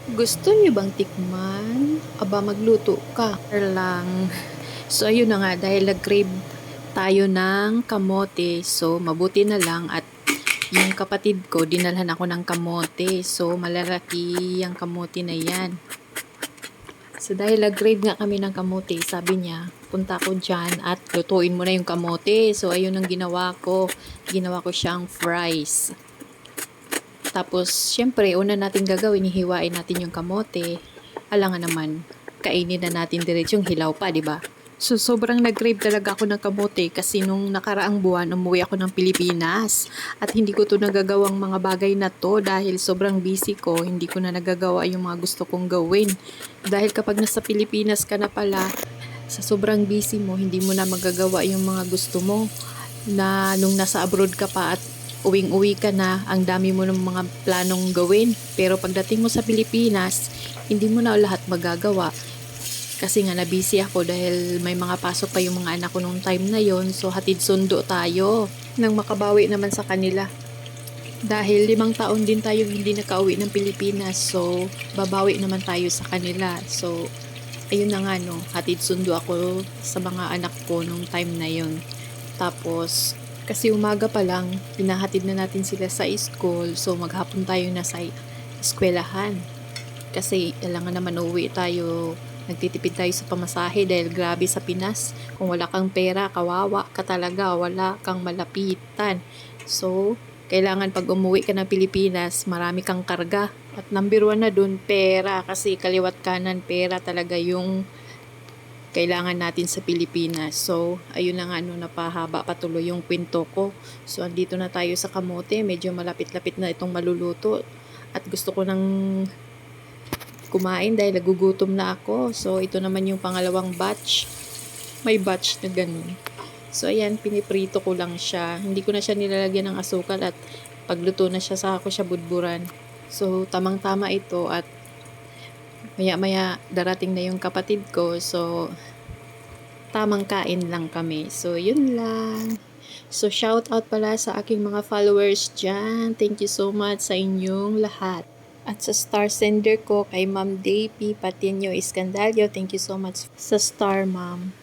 Gusto niyo bang tikman? Aba, magluto ka. Lang. So, ayun na nga, dahil nag-crave tayo ng kamote. So, mabuti na lang at yung kapatid ko, dinalhan ako ng kamote. So, malalaki yung kamote na yan. So, dahil nag-crave nga kami ng kamote, sabi niya, punta ko dyan at lutuin mo na yung kamote. So, ayun ang ginawa ko. Ginawa ko siyang fries. Tapos, syempre, una natin gagawin, hihiwain natin yung kamote. Alangan naman, kainin na natin diretsong hilaw pa, di ba? So, sobrang nag-crave talaga ako ng kamote kasi nung nakaraang buwan, umuwi ako ng Pilipinas. At hindi ko to nagagawang mga bagay na to dahil sobrang busy ko, hindi ko na nagagawa yung mga gusto kong gawin. Dahil kapag nasa Pilipinas ka na pala, sa sobrang busy mo, hindi mo na magagawa yung mga gusto mo na nung nasa abroad ka pa at uwing-uwi ka na, ang dami mo ng mga planong gawin. Pero pagdating mo sa Pilipinas, hindi mo na lahat magagawa. Kasi nga na-busy ako dahil may mga pasok pa yung mga anak ko nung time na yon. So hatid sundo tayo nang makabawi naman sa kanila. Dahil 5 taon din tayo hindi nakauwi ng Pilipinas. So babawi naman tayo sa kanila. So ayun na nga no, hatid sundo ako sa mga anak ko nung time na yon. Tapos, kasi umaga pa lang, hinahatid na natin sila sa school. So, maghapon tayo na sa eskwelahan. Kasi, kailangan naman uuwi tayo. Nagtitipid tayo sa pamasahe dahil grabe sa Pinas. Kung wala kang pera, kawawa ka talaga. Wala kang malapitan. So, kailangan pag umuwi ka ng Pilipinas, marami kang karga. At number 1 na dun, pera. Kasi kaliwat kanan, pera talaga yung kailangan natin sa Pilipinas. So, ayun na nga, no, napahaba patuloy yung kwento ko. So, andito na tayo sa kamote. Medyo malapit-lapit na itong maluluto. At gusto ko nang kumain dahil nagugutom na ako. So, ito naman yung pangalawang batch. May batch na ganun. So, ayan, piniprito ko lang siya. Hindi ko na siya nilalagyan ng asukal at pagluto na siya, saka ko siya budburan. So, tamang-tama ito at maya-maya darating na yung kapatid ko. So, tamang kain lang kami. So, yun lang. So, shout out pala sa aking mga followers dyan. Thank you so much sa inyong lahat. At sa star sender ko kay Ma'am Davy Patinio Iskandalyo, thank you so much sa star, Ma'am.